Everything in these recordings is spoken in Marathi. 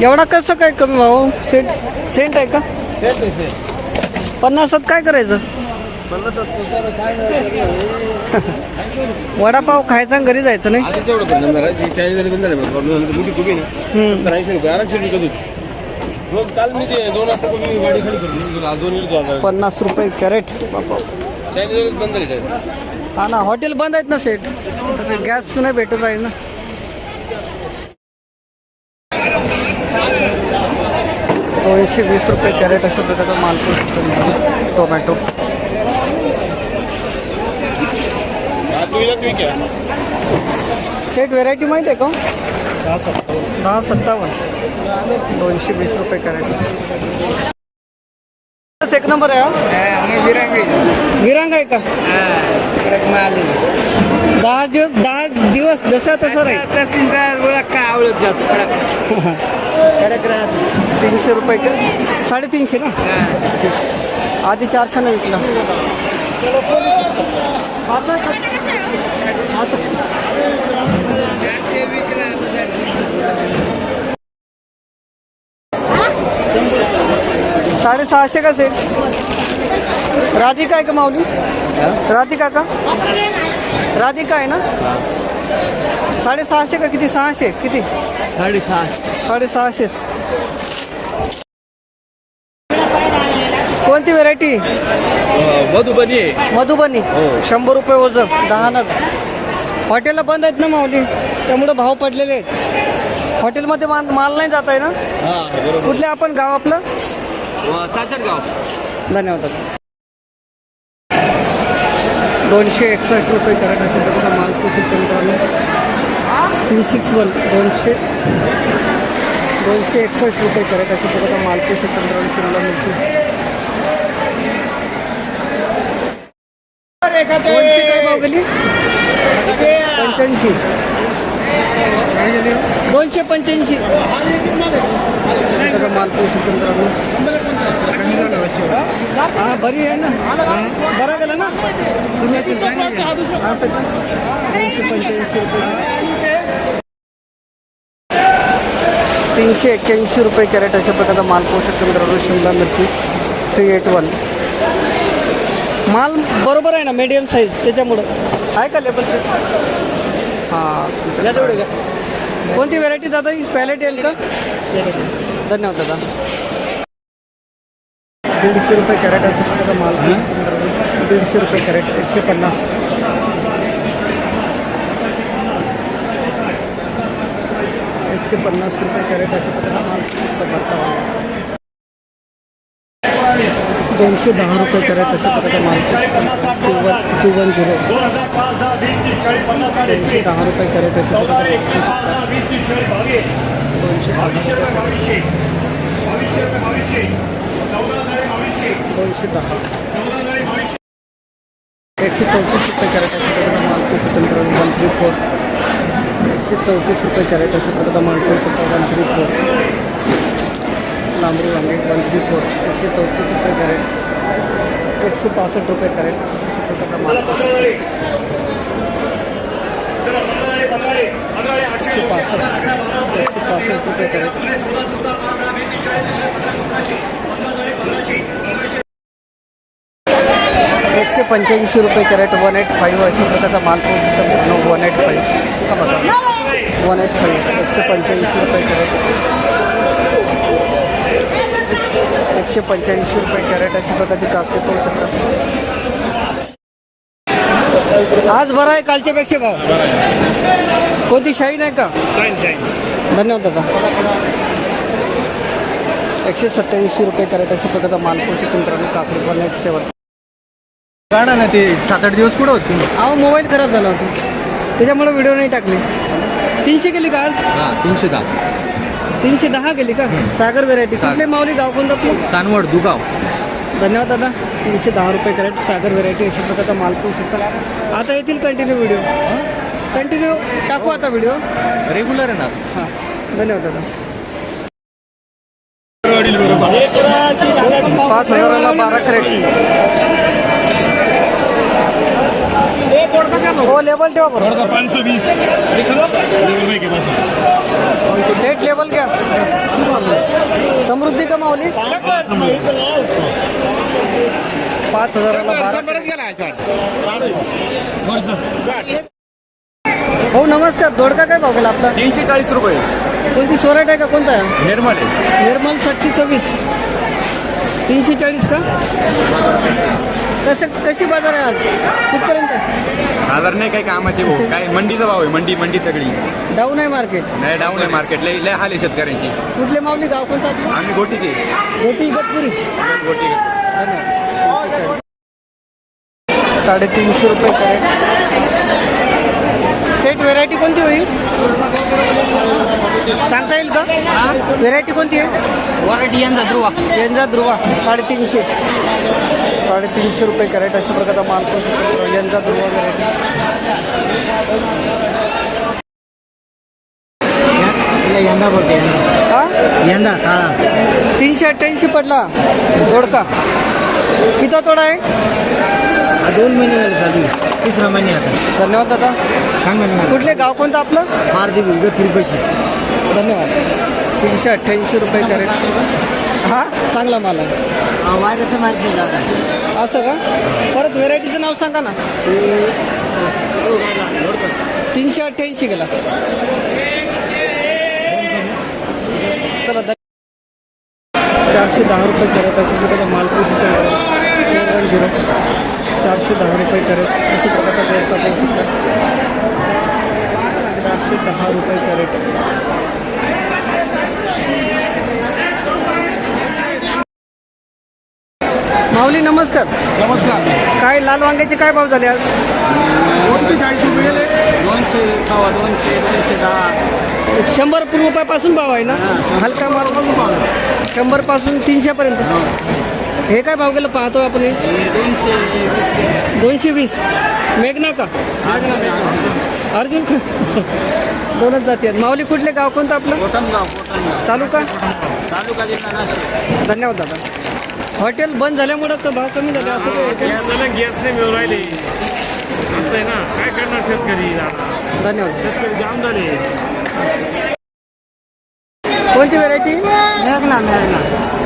एवढा कसं काय कमी भाऊ? सेंट आहे का? 50 काय करायचं? वडापाव खायचा आणि घरी जायचं नाही. काल मी 2 वाजता गाडी खाली करून 50 रुपये कॅरेट. चायनीज बंद झाली. हा ना, हॉटेल बंद आहेत ना सेट, गॅस नाही भेटून राहील ना. ₹220 कॅरेट अशा प्रकारचा माल टोमॅटो. सेट व्हेरायटी माहीत आहे का? 1057 ₹220 कॅरेट. एक नंबर आहे हा. विरांग आहे का? 10 दिवस जसा तसा राहील. ₹300 का? 350 ना. आधी 400 विकला. ₹650 का सेट. राधिका आहे का माऊली? राधिका का? राधिका आहे ना. 650 का किती? 600 किती? 650. कोणती व्हेरायटी? मधुबनी. 100 रुपये वजन, 10 नग. हॉटेलला बंद आहेत ना माऊली, त्यामुळे भाव पडलेले आहेत. हॉटेलमध्ये माल नाही जात आहे ना. कुठले आपण गाव आपलं? चाचरगाव. धन्यवाद. ₹261 कॅरेट अशा प्रकारचा माल कृषी केंद्राने 261 ₹261 कॅरेट अशा प्रकारचा माल कृषी केंद्राने शिमला मिरची. काय भाव गेली? 85. 285 माल कृषी केंद्राने. हा बरी आहे ना. बरा गेला ना. ₹285. ₹381 कॅरेट अशा प्रकारचा माल पोषक केंद्रावर शिमला मिरची 381. माल बरोबर आहे ना, मीडियम साईज, त्याच्यामुळं आहे का लेबलचे? हां, कोणती व्हेरायटी दादा? ही पॅलेट येईल का? धन्यवाद दादा. ₹150 कॅरेट अशा प्रकारचा माल. ₹150 कॅरेट. 150. ₹150 कॅरेट अशा प्रकारचा माल. ₹210 कॅरेट अशा प्रकारचा माल. 210. ₹210 कॅरेट अशा प्रकारचा. 134 कॅरेट अशा प्रकारचा माल. 134. 134 कॅरेट अशा प्रकारचा माल. 134. लांबरी वांगे 134. 134 कॅरेट. ₹165 कॅरेट अशा प्रकारचा माल. 165 कॅरेट. ₹185 कॅरेट. 185 अशा प्रकारचा माल. 185. 185 कॅरेट. ₹185 कॅरेट अशा प्रकारची कापते पाहू शकता. आज बरं आहे, कालच्यापेक्षा भाव. कोणती शाईन आहे का? धन्यवाद दादा. ₹187 कॅरेट अशा प्रकारचा माल पोषक केंद्राने काकडी 187. काढा ना ते 7-8 दिवस पुढे होत तुम्ही. अहो मोबाईल खराब झाला होता, त्याच्यामुळे व्हिडिओ नाही टाकले. 300 केली का आज? 310. 310 गेली का? सागर व्हेरायटी. कुठले माऊली? गाव कोणतं आपलं? चांदवड दुगाव. धन्यवाद दादा. ₹310 कॅरेट सागर व्हेरायटी अशा प्रकारचा माल पाहू शकता. आता येतील कंटिन्यू व्हिडिओ. कंटिन्यू टाकू आता व्हिडिओ. रेग्युलर आहे ना. हां, धन्यवाद दादा. 5,000ला 12 कॅरेट. हो लेबल ठेवा बरोबर. 520 सेट लेबल क्या? समृद्धी का माऊली 5,000ला 12. हो नमस्कार. दोडका काय भाव गेला आपला? 340 रुपये. कोणती सोराट आहे का कोणता आहे? निर्मल आहे. निर्मल 726. 340 का? कशी बाजार आहे आज? कुठपर्यंत आहे? बाजार नाही काही कामाचे भाऊ. काय मंडीचा भाव आहे. मंडी सगळी डाऊन आहे मार्केट. नाही डाऊन आहे मार्केट. लय हाल आहे शेतकऱ्यांची. कुठले माऊली गाव कोणतं आपलं? आम्ही गोटीचे. गोटी इगतपुरी. गोटी. धन्यवाद. 350 रुपये कॅरेट. सेट व्हेरायटी कोणती होईल सांगता येईल का? व्हेरायटी कोणती आहे? वरायटी यांचा ध्रुवा. यांचा ध्रुवा 350. 350 रुपये कॅरेट अशा प्रकारचा माल पण यांचा ध्रुवा व्हेरायटी. यंदा बोलते हा यंदा काळा 388 पडला दोडका. किती तोडा आहे? 2 महिने झाले चालू. 3रा महिने आता. धन्यवाद दादा. चांगलं कुठले गाव कोणतं आपलं? फार देवी इगतपुरी पैसे. धन्यवाद. 388 रुपये कॅरेट. हा चांगला माल आहे. वायरचं मार्केट नाही जात. असं का? परत व्हेरायटीचं नाव सांगा ना. 388 गेला. चला 410 रुपये कॅरेट अशा प्रकारचा माल पाहू शकतो. 410 रुपये कॅरेट अशा प्रकारचा रेट पाहू शकतो. 410 रुपये कॅरेट. माऊली नमस्कार. नमस्कार. काय लाल वांग्याचे काय भाव झाले आज? 240 रुपये गेले. 200, 200, 210. 100 रुपयापासून भाव आहे ना? हलका माल 100 पासून 300 पर्यंत. हे काय भाव गेलं पाहतो आपण? 220. मेघना का अर्जुन का? दोनच जाती आहेत. माऊली कुठले गाव कोणतं आपलं? तालुका जिल्हा नाशिक. धन्यवाद दादा. हॉटेल बंद झाल्यामुळं तर भाव कमी झाले असं काय? गॅस नाही मिळू राहिले असं आहे ना. काय करणार शेतकरी? धन्यवाद. शेतकरी जाम झाले. कोणती व्हेरायटी? मेघना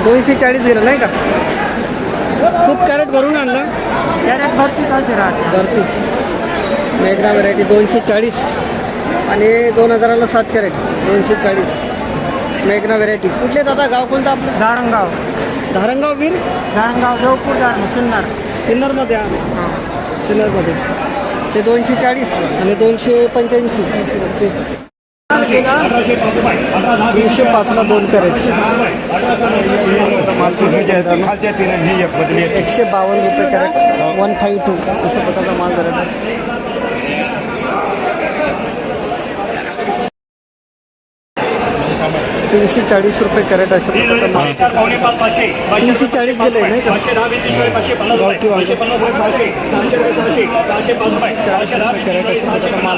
240 गेलं नाही का? खूप कॅरेट भरून आणलं. कॅरेट भरती चालते राहते. भरती मेघना व्हेरायटी 240 आणि 2000ला 7 कॅरेट. 240 मेघना व्हेरायटी. कुठले दादा गाव कोणतं आपलं? धारणगाव. धारणगाव वीर. धारणगाव देवपूर सिन्नर. सिन्नरमध्ये सिन्नरमध्ये ते 240 आणि 285. 305ला 2 कॅरेट. खालच्या 152 रुपये कॅरेट. 152 अशा प्रकारचा माल कॅरेट. 340 रुपये कॅरेट अशा प्रकारचा माल. 340 गेले नाही का? गावठी वांगे. 340 रुपये कॅरेट अशा प्रकारचा माल.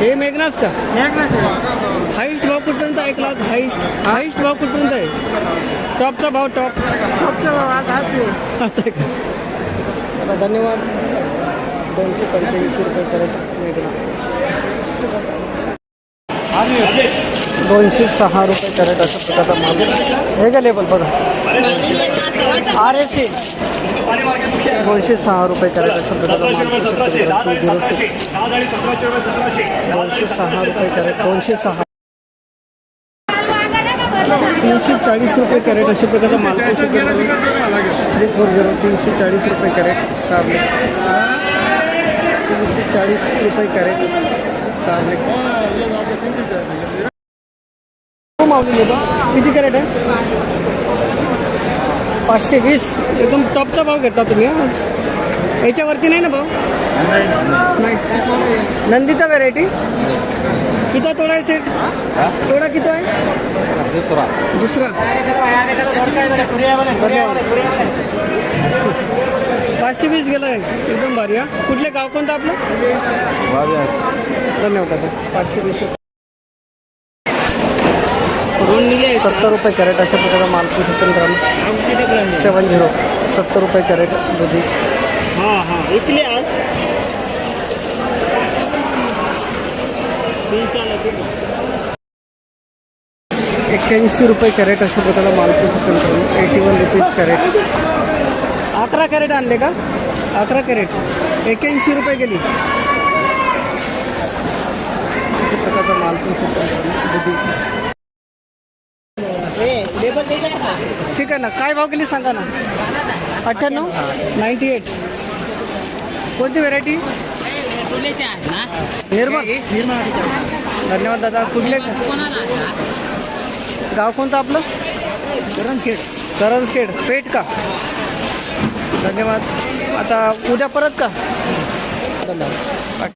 हे मेघनाच का? हाईस्ट भाव कुठपर्यंत ऐकला? हाईस्ट भाव कुठपर्यंत आहे? टॉपचा भाव टॉप. आता धन्यवाद. 285 रुपये कॅरेट मेघना. 206 रुपये कॅरेट अशा प्रकारचा माल. हे का लेबल बघा RSA 206 रुपये कॅरेट अशा प्रकारचा माल. 206 रुपये कॅरेट. 206 340 रुपये कॅरेट अशा प्रकारचा माल. 340 340 रुपये कॅरेट कारले. 340 रुपये कॅरेट कारले. मावली किती कॅरेट आहे? 520. एकदम टॉपचा भाव घेतला तुम्ही. याच्यावरती नाही ना भाव? नाही. नंदीचा व्हेरायटी किती तोडा आहे सेट? तोडा किती आहे? दुसरा. 520 गेला आहे. एकदम भारी. कुठले गाव कोणतं आपलं? धन्यवाद दादा. 520 70 रुपये कॅरेट अशा प्रकारचा माल. 70 70 रुपये कॅरेट दुधी. ₹81 कॅरेट अशा प्रकारला मालपूस मित्रांनो. 81 रुपीज कॅरेट. 11 कॅरेट आणले का? 11 कॅरेट ₹81 गेली. अशा प्रकारचा मालपूस मित्रांनो. ठीक आहे ना. काय भाव केली सांगा ना. 98, 98. कोणती व्हेरायटी? निर्मल. धन्यवाद दादा. कुठले गाव कोणतं आपलं? करंजखेड. पेठ का? धन्यवाद. आता उद्या परत का? धन्यवाद.